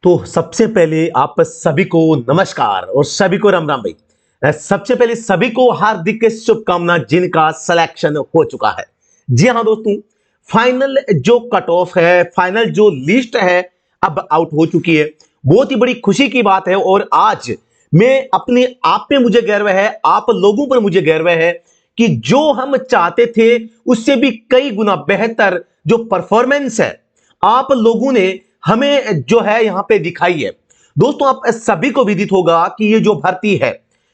तो सबसे पहले आप सभी को नमस्कार और सभी को राम राम भाई। सबसे पहले सभी को हार्दिक शुभकामना जिनका सिलेक्शन हो चुका है। जी हाँ दोस्तों, फाइनल जो कट ऑफ है, फाइनल जो लिस्ट है अब आउट हो चुकी है। बहुत ही बड़ी खुशी की बात है और आज मैं अपने आप पे मुझे गर्व है, आप लोगों पर मुझे गर्व है कि जो हम चाहते थे उससे भी कई गुना बेहतर जो परफॉर्मेंस है आप लोगों ने हमें जो है यहां पे दिखाई है। दोस्तों, आप सभी को विदित होगा कि ये जो भर्ती है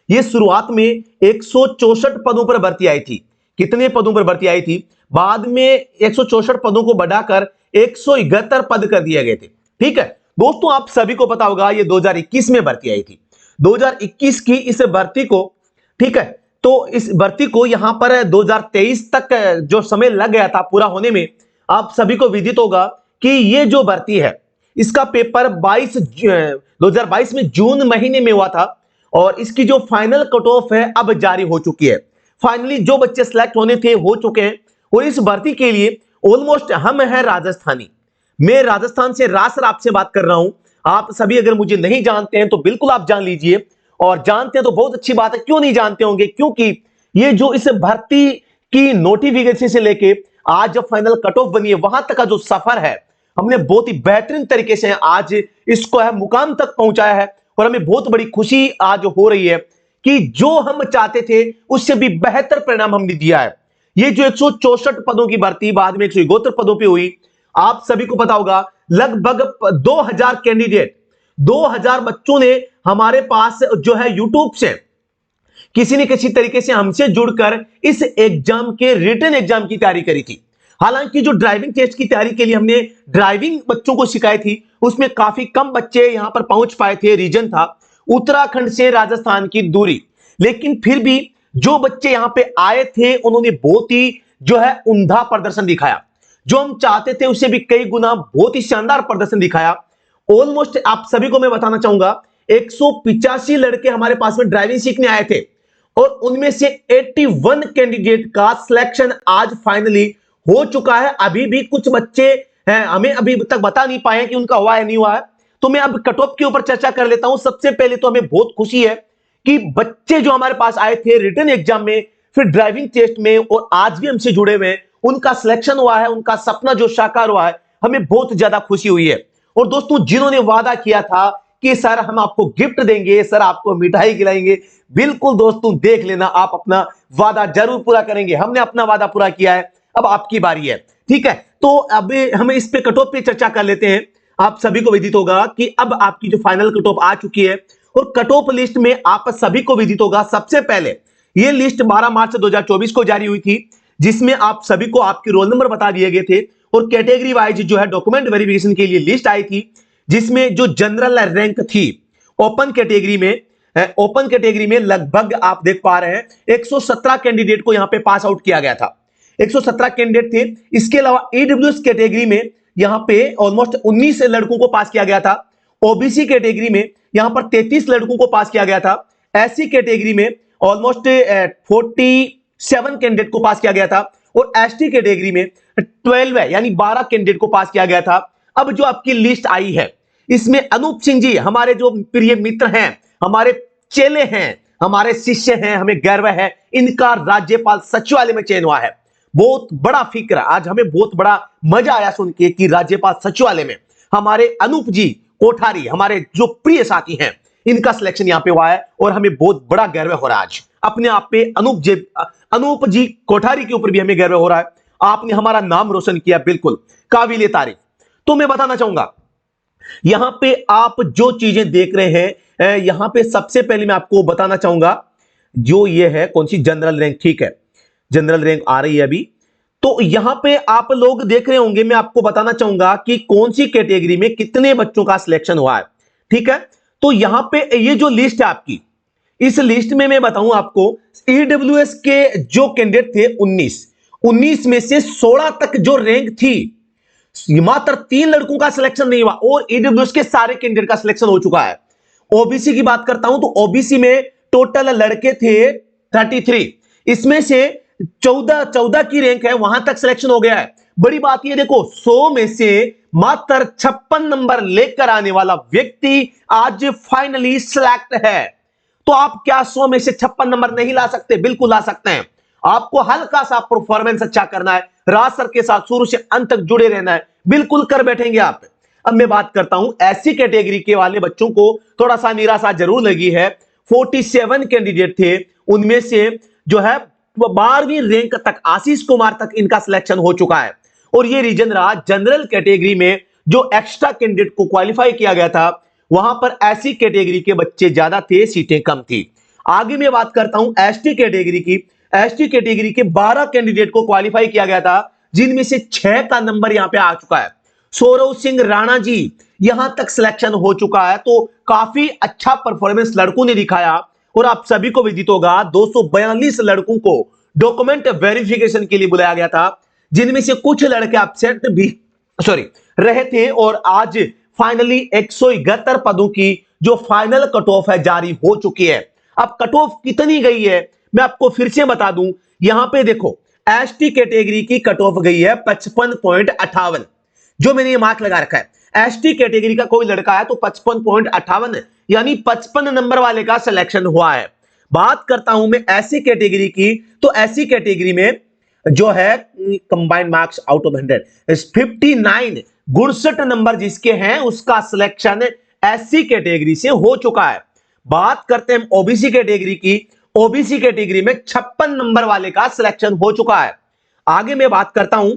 ये शुरुआत में 164 पदों पर भर्ती आई थी। कितने पदों पर भर्ती आई थी? बाद में 164 पदों को बढ़ाकर 171 पद कर दिए गए थे। ठीक है दोस्तों, आप सभी को पता होगा ये 2021 में भर्ती आई थी। 2021 की इस भर्ती को, ठीक है, तो इस भर्ती को यहां पर 2023 तक जो समय लग गया था पूरा होने में, आप सभी को विदित होगा कि ये जो भर्ती है इसका पेपर 2022 में जून महीने में हुआ था और इसकी जो फाइनल कट ऑफ है अब जारी हो चुकी है। फाइनली जो बच्चे सिलेक्ट होने थे हो चुके हैं और इस भर्ती के लिए ऑलमोस्ट हम हैं राजस्थानी। मैं राजस्थान से रासर आपसे बात कर रहा हूं। आप सभी अगर मुझे नहीं जानते हैं तो बिल्कुल आप जान लीजिए, और जानते हैं तो बहुत अच्छी बात है। क्यों नहीं जानते होंगे? क्योंकि ये जो इस भर्ती की नोटिफिकेशन से लेके आज जब फाइनल कट ऑफ बनी है वहां तक का जो सफर है हमने बहुत ही बेहतरीन तरीके से आज इसको है मुकाम तक पहुंचाया है। और हमें बहुत बड़ी खुशी आज हो रही है कि जो हम चाहते थे उससे भी बेहतर परिणाम हमने दिया है। ये जो 164 पदों की भर्ती बाद में 172 पदों पे हुई, आप सभी को पता होगा लगभग 2000 कैंडिडेट, 2000 बच्चों ने हमारे पास जो है यूट्यूब से किसी न किसी तरीके से हमसे जुड़कर इस एग्जाम के रिटन एग्जाम की तैयारी करी थी। हालांकि जो ड्राइविंग टेस्ट की तैयारी के लिए हमने ड्राइविंग बच्चों को सिखाई थी उसमें काफी कम बच्चे यहां पर पहुंच पाए थे। रीजन था उत्तराखंड से राजस्थान की दूरी, लेकिन फिर भी जो बच्चे यहां पे आए थे उन्होंने बहुत ही जो है उम्दा प्रदर्शन दिखाया। जो हम चाहते थे उससे भी कई गुना बहुत ही शानदार प्रदर्शन दिखाया। ऑलमोस्ट आप सभी को मैं बताना चाहूंगा 185 लड़के हमारे पास में ड्राइविंग सीखने आए थे और उनमें से 81 कैंडिडेट का सिलेक्शन आज फाइनली हो चुका है। अभी भी कुछ बच्चे हैं हमें अभी तक बता नहीं पाए कि उनका हुआ है नहीं हुआ है, तो मैं अब कट ऑफ के ऊपर चर्चा कर लेता हूं। सबसे पहले तो हमें बहुत खुशी है कि बच्चे जो हमारे पास आए थे रिटन एग्जाम में, फिर ड्राइविंग टेस्ट में और आज भी हमसे जुड़े हुए हैं, उनका सिलेक्शन हुआ है, उनका सपना जो साकार हुआ है, हमें बहुत ज्यादा खुशी हुई है। और दोस्तों, जिन्होंने वादा किया था कि सर हम आपको गिफ्ट देंगे, सर आपको मिठाई खिलाएंगे, बिल्कुल दोस्तों देख लेना आप अपना वादा जरूर पूरा करेंगे। हमने अपना वादा पूरा किया है, अब आपकी बारी है। ठीक है, तो अब हम इस पे कट ऑफ पे चर्चा कर लेते हैं। आप सभी को विदित होगा कि अब आपकी जो फाइनल कट ऑफ आ चुकी है और कट ऑफ लिस्ट में आप सभी को विदित होगा सबसे पहले ये लिस्ट 12 मार्च 2024 को जारी हुई थी, जिसमें आप सभी को आपके रोल नंबर बता दिए गए थे और कैटेगरी वाइज जो है डॉक्यूमेंट वेरिफिकेशन के लिए लिस्ट आई थी, जिसमें जो जनरल रैंक थी ओपन कैटेगरी में लगभग आप देख पा रहे हैं 117 कैंडिडेट को यहां पे पास आउट किया गया था। 117 कैंडिडेट थे। इसके अलावा ईडब्ल्यूएस कैटेगरी में यहां पे ऑलमोस्ट 19 लड़कों को पास किया गया था। ओबीसी कैटेगरी में यहां पर 33 लड़कों को पास किया गया था। एससी कैटेगरी में ऑलमोस्ट 47 कैंडिडेट को पास किया गया था और एसटी कैटेगरी में 12 है यानी 12 कैंडिडेट को पास किया गया था। अब जो आपकी लिस्ट आई है इसमें अनूप सिंह जी हमारे जो प्रिय मित्र हैं, हमारे चेले हैं, हमारे शिष्य हैं, हमें गर्व है, इनका राज्यपाल सचिवालय में चयन हुआ है। बहुत बड़ा फिक्र, आज हमें बहुत बड़ा मजा आया सुन के कि राज्यपाल सचिवालय में हमारे अनूप जी कोठारी, हमारे जो प्रिय साथी हैं, इनका सिलेक्शन यहां पे हुआ है और हमें बहुत बड़ा गर्व हो रहा है। आज अपने आप पे अनूप जी कोठारी के ऊपर भी हमें गर्व हो रहा है। आपने हमारा नाम रोशन किया, बिल्कुल काबिल तारीफ। तो मैं बताना चाहूंगा यहां पे आप जो चीजें देख रहे हैं, यहां पे सबसे पहले मैं आपको बताना चाहूंगा जो ये है कौन सी जनरल रैंक। ठीक है, जनरल रैंक आ रही है अभी, तो यहां पे आप लोग देख रहे होंगे। मैं आपको बताना चाहूंगा कि कौन सी कैटेगरी में कितने बच्चों का सिलेक्शन हुआ है। ठीक है, तो यहां पे ये जो लिस्ट है आपकी, इस लिस्ट में मैं बताऊं आपको ईडब्ल्यूएस के जो कैंडिडेट थे 19 में से 16 तक जो रैंक थी, मात्र 3 लड़कों का सिलेक्शन नहीं हुआ और ईडब्ल्यूएस के सारे कैंडिडेट का सिलेक्शन हो चुका है। ओबीसी की बात करता हूं तो ओबीसी में टोटल लड़के थे 33, इसमें से 14 की रैंक है वहां तक सिलेक्शन हो गया है। बड़ी बात ये देखो, 100 में से मात्र 56 नंबर लेकर आने वाला व्यक्ति आज फाइनली सिलेक्ट है। तो आप क्या 100 में से 56 नंबर नहीं ला सकते? बिल्कुल ला सकते हैं। आपको हल्का सा परफॉर्मेंस अच्छा करना है, राज सर के साथ शुरू से अंत तक जुड़े रहना है, बिल्कुल कर बैठेंगे आप। अब मैं बात करता हूं ऐसी कैटेगरी के वाले बच्चों को थोड़ा सा निराशा जरूर लगी है। 47 कैंडिडेट थे, उनमें से जो है 12वीं रैंक तक, आशीष कुमार तक इनका सिलेक्शन हो चुका है। और ये रीजन रहा जनरल कैटेगरी में जो एक्स्ट्रा कैंडिडेट को क्वालिफाई किया गया था, वहां पर ऐसी कैटेगरी के बच्चे ज्यादा थे, सीटें कम थी। आगे मैं बात करता हूं एसटी कैटेगरी की। एसटी कैटेगरी के 12 कैंडिडेट को क्वालिफाई किया गया था, जिनमें से 6 का नंबर यहां पे आ चुका है। सौरव सिंह राणा जी यहां तक सिलेक्शन हो चुका है। तो काफी अच्छा परफॉर्मेंस लड़कों ने दिखाया। और आप सभी को विदित होगा 242 लड़कों को डॉक्यूमेंट वेरिफिकेशन के लिए बुलाया गया था, जिनमें से कुछ लड़के एब्सेंट भी रहे थे। और आज फाइनली 171 पदों की जो फाइनल कट ऑफ है जारी हो चुकी है। अब कट ऑफ कितनी गई है मैं आपको फिर से बता दूं। यहां पे देखो एसटी कैटेगरी की कट ऑफ गई है 55.58, जो मैंने ये मार्क लगा रखा है। एसटी कैटेगरी का कोई लड़का है तो 55.58 यानी 55 नंबर वाले का सिलेक्शन हुआ है। बात करता हूं मैं ऐसी कैटेगरी की, तो ऐसी कैटेगरी में जो है combined marks out of 100 59 69 number जिसके हैं उसका सिलेक्शन एससी कैटेगरी से हो चुका है। बात करते हैं ओबीसी कैटेगरी की। ओबीसी कैटेगरी में 56 नंबर वाले का सिलेक्शन हो चुका है। आगे मैं बात करता हूं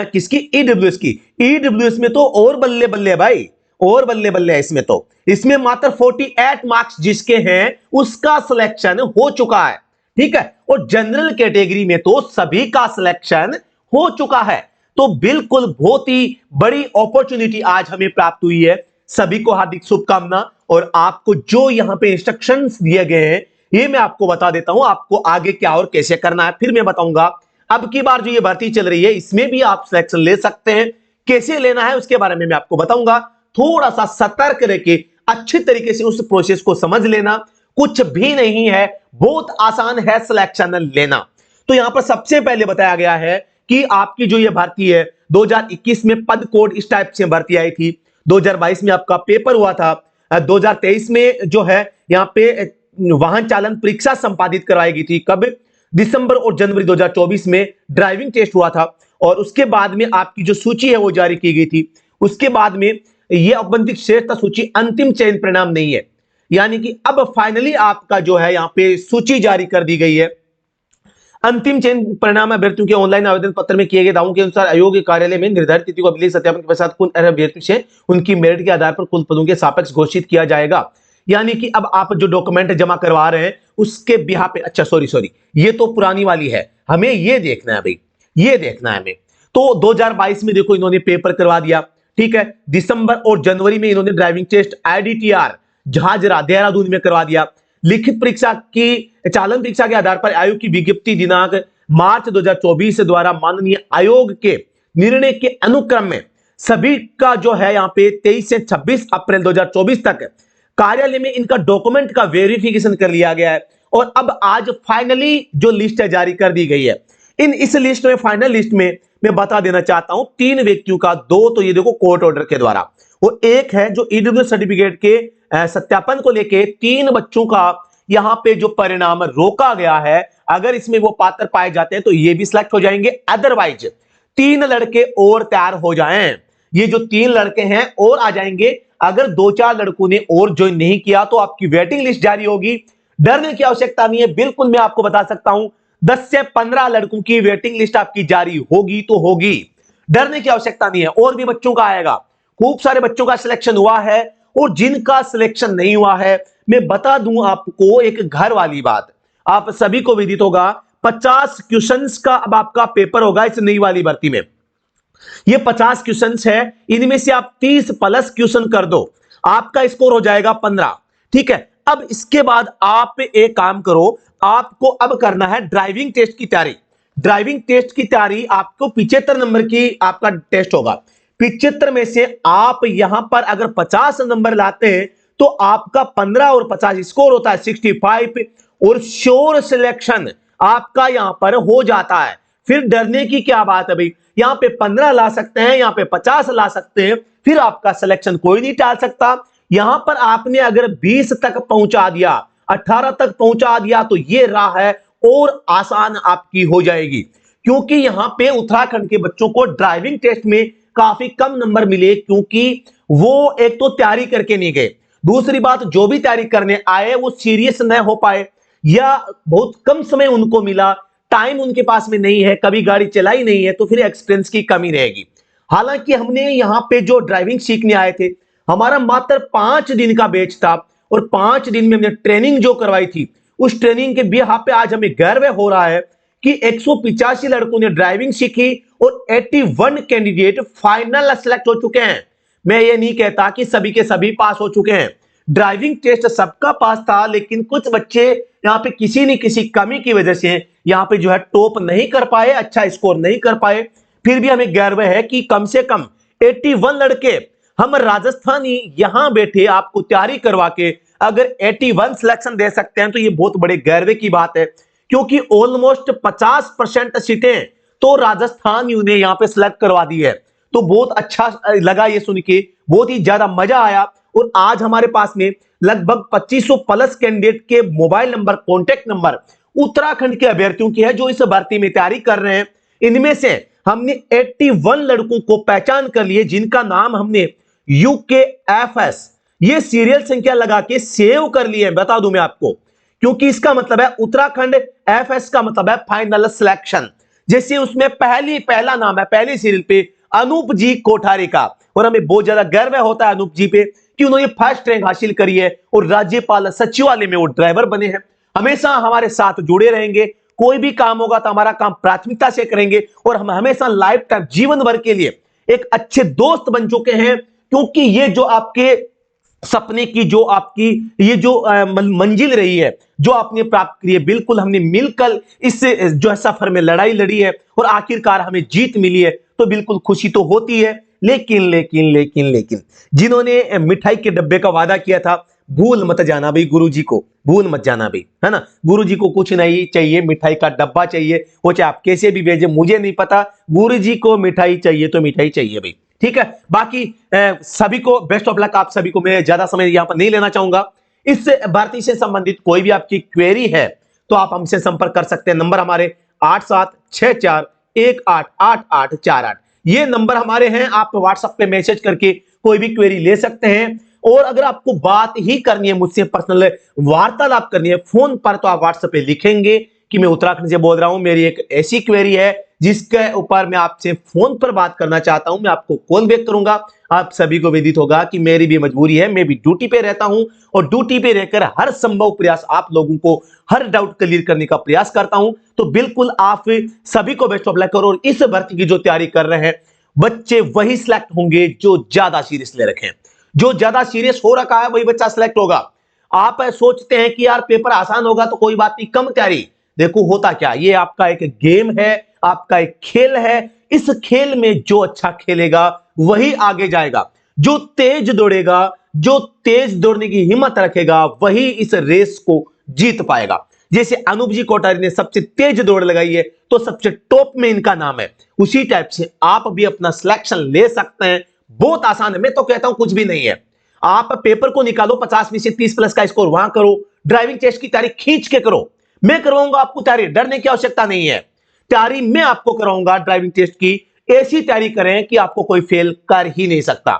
किसकी, ईडब्ल्यूएस की। ईडब्ल्यूएस में तो और बल्ले बल्ले है भाई, और बल्ले बल्ले है इसमें। तो इसमें मात्र 48 मार्क्स जिसके हैं उसका सिलेक्शन हो चुका है, ठीक है। और जनरल कैटेगरी में तो सभी का सिलेक्शन हो चुका है। तो बिल्कुल बहुत ही बड़ी अपॉर्चुनिटी आज हमें प्राप्त हुई है। सभी को हार्दिक शुभकामना। और आपको जो यहां पे इंस्ट्रक्शंस दिए गए हैं ये मैं आपको बता देता हूं, आपको आगे क्या और कैसे करना है फिर मैं बताऊंगा। अब की बार जो ये भर्ती चल रही है इसमें भी आप सिलेक्शन ले सकते हैं, कैसे लेना है उसके बारे में मैं आपको बताऊंगा। थोड़ा सा सतर्क रह के अच्छी तरीके से उस प्रोसेस को समझ लेना, कुछ भी नहीं है, बहुत आसान है सिलेक्शन लेना। तो यहां पर सबसे पहले बताया गया है कि आपकी जो ये भर्ती है 2021 में पद कोड इस टाइप से भर्ती आई थी, 2022 में आपका पेपर हुआ था, 2023 में जो है यहां पे वाहन चालन परीक्षा संपादित करवाई गई थी। कब? दिसंबर और जनवरी 2024 में ड्राइविंग टेस्ट हुआ था। और उसके बाद में आपकी जो सूची है वो जारी की गई थी। उसके बाद में ये औपबंधिक श्रेष्ठता सूची अंतिम चयन परिणाम नहीं है, यानी कि अब फाइनली आपका जो है यहां पे सूची जारी कर दी गई है। अंतिम चयन परिणाम अभ्यर्थियों के ऑनलाइन आवेदन पत्र में किए गए दावों के अनुसार आयोग के कार्यालय में निर्धारित तिथि को अभिलेख सत्यापन के पश्चात कुल अभ्यर्थियों से उनकी मेरिट के आधार पर कुल पदों के सापेक्ष घोषित किया जाएगा। यानी कि अब आप जो डॉक्यूमेंट जमा करवा रहे हैं उसके बिहाफ पे, अच्छा सॉरी ये तो पुरानी वाली है, हमें ये देखना है भाई, ये देखना है हमें। तो 2022 में देखो इन्होंने पेपर करवा दिया, ठीक है। दिसंबर और जनवरी में इन्होंने driving test IDTR Jhajhra Dehradun में करवा दिया। लिखित परीक्षा की चालन परीक्षा के आधार पर आयोग की विज्ञप्ति दिनांक मार्च 2024 द्वारा माननीय आयोग के निर्णय के अनुक्रम में सभी का जो है यहां पे 23 से 26 अप्रैल 2024 तक कार्यालय में इनका डॉक्यूमेंट का वेरिफिकेशन कर लिया गया है। और अब आज फाइनली जो लिस्ट है जारी कर दी गई है। इस लिस्ट में, फाइनल लिस्ट में मैं बता देना चाहता हूं 3 व्यक्तियों का, 2 तो ये देखो कोर्ट ऑर्डर के द्वारा, वो एक है जो ईडब्ल्यू सर्टिफिकेट के सत्यापन को लेके 3 बच्चों का यहां पे जो परिणाम रोका गया है, अगर इसमें वो पात्र पाए जाते हैं तो ये भी सिलेक्ट हो जाएंगे। अदरवाइज 3 लड़के और तैयार हो जाएं, ये जो 3 लड़के हैं और आ जाएंगे। अगर 2-4 लड़कों ने और ज्वाइन नहीं किया तो आपकी वेटिंग लिस्ट जारी होगी, डरने की आवश्यकता नहीं है। बिल्कुल मैं आपको बता सकता हूं 10 से 15 लड़कों की वेटिंग लिस्ट आपकी जारी होगी तो होगी, डरने की आवश्यकता नहीं है। और भी बच्चों का आएगा, खूब सारे बच्चों का सिलेक्शन हुआ है। और जिनका सिलेक्शन नहीं हुआ है मैं बता दूं आपको एक घर वाली बात, आप सभी को विदित होगा 50 क्वेश्चंस का अब आपका पेपर होगा इस नई वाली भर्ती में। ये 50 क्वेश्चंस है, इनमें से आप 30 प्लस क्वेश्चन कर दो, आपका स्कोर हो जाएगा 15, ठीक है। अब इसके बाद आप एक काम करो, आपको अब करना है ड्राइविंग टेस्ट की तैयारी। ड्राइविंग टेस्ट की तैयारी आपको 75 नंबर की आपका टेस्ट होगा। 75 में से आप यहां पर अगर 50 नंबर लाते हैं तो आपका 15 और 50 स्कोर होता है 65 और श्योर सिलेक्शन आपका यहां पर हो जाता है। फिर डरने की क्या बात है भाई, यहां पे 15 ला सकते हैं, यहां पे 50 ला सकते हैं, फिर आपका सिलेक्शन कोई नहीं टाल सकता। यहां पर आपने अगर 20 तक पहुंचा दिया, 18 तक पहुंचा दिया, तो ये राह है और आसान आपकी हो जाएगी। क्योंकि यहां पे उत्तराखंड के बच्चों को ड्राइविंग टेस्ट में काफी कम नंबर मिले, क्योंकि वो एक तो तैयारी करके नहीं गए, दूसरी बात जो भी तैयारी करने आए वो सीरियस न हो पाए, या बहुत कम समय उनको मिला, टाइम उनके पास में नहीं है, कभी गाड़ी चलाई नहीं है, तो फिर एक्सपीरियंस की कमी रहेगी। हालांकि हमने यहाँ पे जो ड्राइविंग सीखने आए थे, हमारा मात्र 5 दिन का बैच था, और 5 दिन में हमने ट्रेनिंग जो करवाई थी, उस ट्रेनिंग के बिहाफ पे आज हमें गर्व हो रहा है कि 185 लड़कों ने ड्राइविंग सीखी और 81 कैंडिडेट फाइनल सेलेक्ट हो चुके हैं। मैं ये नहीं कहता कि सभी के सभी पास हो चुके हैं, ड्राइविंग टेस्ट सबका पास था, लेकिन कुछ बच्चे यहाँ पे किसी न किसी कमी की वजह से यहाँ पे जो है टॉप नहीं कर पाए, अच्छा स्कोर नहीं कर पाए। फिर भी हमें गर्व है कि कम से कम 81 लड़के हम राजस्थानी यहां बैठे आपको तैयारी करवा के अगर 81 सिलेक्शन दे सकते हैं, तो ये बहुत बड़े गर्व की बात है। क्योंकि ऑलमोस्ट 50% सीटें तो राजस्थान ने यहां पे सिलेक्ट करवा दी है। तो बहुत अच्छा लगा ये सुन के, बहुत ही ज्यादा मजा आया। और आज हमारे पास में लगभग 2500 प्लस कैंडिडेट के mobile number, contact number Uttarakhand के अभ्यर्थियों की है जो इस भर्ती में तैयारी कर रहे हैं। इनमें से हमने 81 लड़कों को पहचान कर लिए, जिनका नाम हमने UKFS ये सीरियल संख्या लगा के सेव कर लिए। बता दूं मैं आपको, क्योंकि इसका मतलब है उत्तराखंड, FS का मतलब है फाइनल सिलेक्शन। जैसे उसमें पहला नाम है पहली सीरियल पे अनूप जी कोठारी का, और हमें बहुत ज्यादा गर्व होता है अनूप जी पे कि उन्होंने फर्स्ट रैंक हासिल करी है और राज्यपाल सचिवालय में वो ड्राइवर बने हैं। हमेशा हमारे साथ जुड़े रहेंगे, कोई भी काम होगा तो हमारा काम प्राथमिकता से करेंगे, और हम हमेशा लाइफ टाइम जीवन भर के लिए एक अच्छे दोस्त बन चुके हैं। क्योंकि ये जो आपके सपने की जो आपकी ये जो मंजिल रही है, जो आपने प्राप्त करी है, बिल्कुल हमने मिलकर इस जो है सफर में लड़ाई लड़ी है और आखिरकार हमें जीत मिली है, तो बिल्कुल खुशी तो होती है। लेकिन लेकिन लेकिन लेकिन जिन्होंने मिठाई के डब्बे का वादा किया था, भूल मत जाना भाई, गुरुजी को भूल मत जाना भाई, है ना। गुरुजी को कुछ नहीं चाहिए, मिठाई का डब्बा चाहिए, वो चाहे आप कैसे भी भेजे मुझे नहीं पता, गुरुजी को मिठाई चाहिए तो मिठाई चाहिए भाई, ठीक है। बाकी सभी को बेस्ट ऑफ लक। आप सभी को मैं ज्यादा समय यहां पर नहीं लेना चाहूंगा। इस भर्ती से संबंधित कोई भी आपकी क्वेरी है तो आप हमसे संपर्क कर सकते हैं। नंबर हमारे 8764188848, ये नंबर हमारे हैं। आप व्हाट्सएप पे मैसेज करके कोई भी क्वेरी ले सकते हैं। और अगर आपको बात ही करनी है मुझसे, पर्सनल वार्तालाप करनी है फोन पर, तो आप व्हाट्सएप पे लिखेंगे कि मैं उत्तराखंड से बोल रहा हूं, मेरी एक ऐसी क्वेरी है जिसके ऊपर मैं आपसे फोन पर बात करना चाहता हूं, मैं आपको कॉल बैक करूंगा। आप सभी को विदित होगा कि मेरी भी मजबूरी है, मैं भी ड्यूटी पे रहता हूं, और ड्यूटी पे रहकर हर संभव प्रयास आप लोगों को हर डाउट क्लियर करने का प्रयास करता हूं। तो बिल्कुल आप सभी को बेस्ट ऑफ लक करो। और इस भर्ती की जो तैयारी कर रहे हैं बच्चे, वही सिलेक्ट होंगे जो ज्यादा सीरियस ले रखे हैं। जो ज्यादा सीरियस हो रखा है वही बच्चा सिलेक्ट होगा। आप सोचते हैं कि यार पेपर आसान होगा तो कोई बात नहीं, कम तैयारी, देखो होता क्या, ये आपका एक गेम है, आपका एक खेल है। इस खेल में जो अच्छा खेलेगा वही आगे जाएगा, जो तेज दौड़ेगा, जो तेज दौड़ने की हिम्मत रखेगा, वही इस रेस को जीत पाएगा। जैसे अनूप जी कोठारी ने सबसे तेज दौड़ लगाई है तो सबसे टॉप में इनका नाम है, उसी टाइप से आप भी अपना सिलेक्शन ले सकते हैं। बहुत आसान है, मैं तो कहता हूं कुछ भी नहीं है। आप पेपर को निकालो, 50 में से 30 प्लस का स्कोर वहां करो, ड्राइविंग टेस्ट की तैयारी खींच के करो। मैं करवाऊंगा आपको तैयारी, डरने की आवश्यकता नहीं है। तैयारी मैं आपको कराऊंगा ड्राइविंग टेस्ट की, ऐसी तैयारी करें कि आपको कोई फेल कर ही नहीं सकता।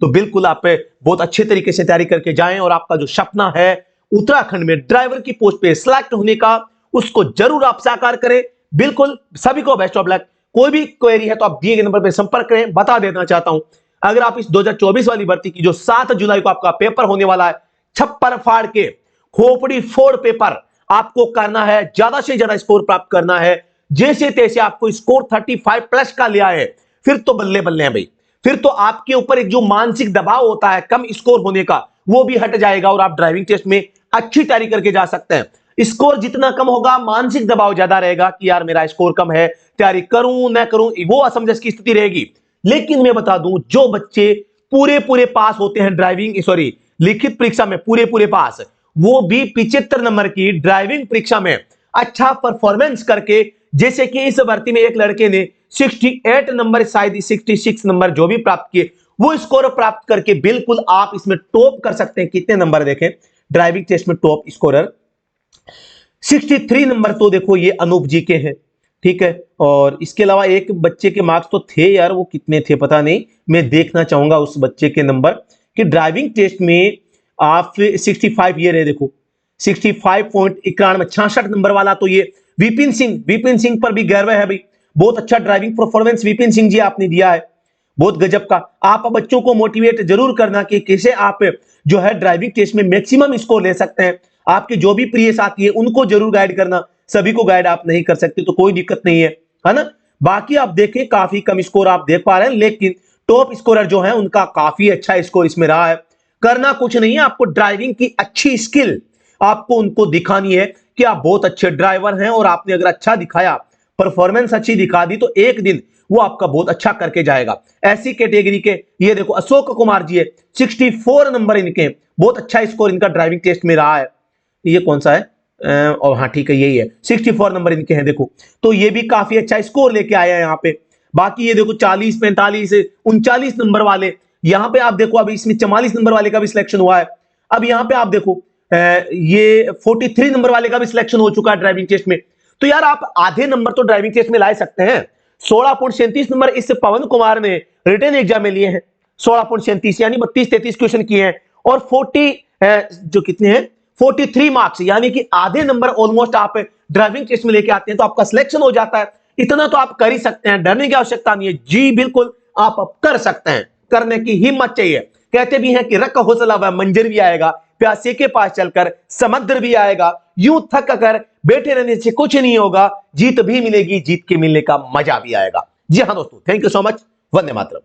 तो बिल्कुल आप बहुत अच्छे तरीके से तैयारी करके जाएं, और आपका जो सपना है उत्तराखंड में ड्राइवर की पोस्ट पे सिलेक्ट होने का, उसको जरूर आप साकार करें। बिल्कुल सभी को बेस्ट ऑफ लक। कोई भी क्वेरी है तो आप दिए गए नंबर पर संपर्क करें। बता देना चाहता हूं, अगर आप इस 2024 वाली भर्ती की जो 7 जुलाई को आपका पेपर होने वाला है, छप्पर फाड़ के खोपड़ी फोड़ पेपर आपको करना है, ज्यादा से ज्यादा स्कोर प्राप्त करना है। जैसे तैसे आपको स्कोर 35 प्लस का लिया है, फिर तो बल्ले बल्ले हैं भाई। फिर तो आपके ऊपर एक जो मानसिक दबाव होता है कम स्कोर होने का, वो भी हट जाएगा और आप ड्राइविंग टेस्ट में अच्छी तैयारी करके जा सकते हैं। स्कोर जितना कम होगा, मानसिक दबाव ज्यादा रहेगा कि यार मेरा स्कोर कम है, तैयारी करूं न करूं, वो असमंजस की स्थिति रहेगी। लेकिन मैं बता दूं, जो बच्चे पूरे पास होते हैं ड्राइविंग लिखित परीक्षा में पूरे पास, वो भी 75 नंबर की ड्राइविंग परीक्षा में अच्छा परफॉर्मेंस करके जैसे कि इस भर्ती में एक लड़के ने 68 नंबर, शायद 66 नंबर जो भी प्राप्त किए, वो स्कोर प्राप्त करके बिल्कुल आप इसमें टॉप कर सकते हैं। कितने नंबर देखें ड्राइविंग टेस्ट में टॉप स्कोरर 63 नंबर, तो देखो ये अनूप जी के हैं, ठीक है। और इसके अलावा एक बच्चे के मार्क्स तो थे यार, वो कितने थे पता नहीं, मैं देखना चाहूंगा उस बच्चे के नंबर कि ड्राइविंग टेस्ट में आप 65 ये रहे, देखो 65.91 66 नंबर वाला तो ये विपिन सिंह पर भी गर्व है भाई, बहुत अच्छा ड्राइविंग परफॉर्मेंस विपिन सिंह जी आपने दिया है, बहुत गजब का। आप बच्चों को मोटिवेट जरूर करना कि कैसे आप जो है ड्राइविंग टेस्ट में मैक्सिमम स्कोर ले सकते हैं। आपके जो भी प्रिय साथी है उनको जरूर गाइड करना, सभी को गाइड आप नहीं कर सकते तो कोई दिक्कत नहीं है ना। बाकी आप देखें काफी कम स्कोर आप देख पा रहे हैं, लेकिन टॉप स्कोरर जो है उनका काफी अच्छा स्कोर इसमें रहा है। करना कुछ नहीं है, आपको ड्राइविंग की अच्छी स्किल आपको उनको दिखानी है कि आप बहुत अच्छे ड्राइवर हैं, और आपने अगर अच्छा दिखाया, परफॉर्मेंस अच्छी दिखा दी, तो एक दिन वो आपका बहुत अच्छा करके जाएगा। ऐसी कैटेगरी के ये देखो अशोक कुमार जी है, 64 नंबर इनके, बहुत अच्छा स्कोर इनका ड्राइविंग टेस्ट में रहा है। ये कौन सा है, और हाँ ठीक है यही है, 64 नंबर इनके हैं देखो, तो ये भी काफी अच्छा स्कोर लेके आया है यहाँ पे। बाकी ये देखो 40 45 39 नंबर वाले, यहाँ पे आप देखो अभी इसमें 44 नंबर वाले का भी सिलेक्शन हुआ है। अब यहाँ पे आप देखो ये 43 नंबर वाले का भी सिलेक्शन हो चुका है ड्राइविंग टेस्ट में। तो यार आप आधे नंबर तो ड्राइविंग टेस्ट में ला सकते हैं। 16.37 नंबर इस पवन कुमार ने रिटन एग्जाम में लिए हैं, 16.37 यानी 32-33 क्वेश्चन किए हैं, और 40 जो कितने हैं 43 मार्क्स, यानी कि आधे नंबर ऑलमोस्ट आप ड्राइविंग टेस्ट में लेके आते हैं तो आपका सिलेक्शन हो जाता है। इतना तो आप कर ही सकते हैं, डरने की आवश्यकता नहीं है जी, बिल्कुल आप कर सकते हैं, करने की हिम्मत चाहिए। कहते भी हैं कि रख हौसला व मंजर भी आएगा, प्यासे के पास चलकर समुद्र भी आएगा, यूं थक कर बैठे रहने से कुछ नहीं होगा, जीत भी मिलेगी, जीत के मिलने का मजा भी आएगा। जी हाँ दोस्तों, thank you so much, Vande Mataram.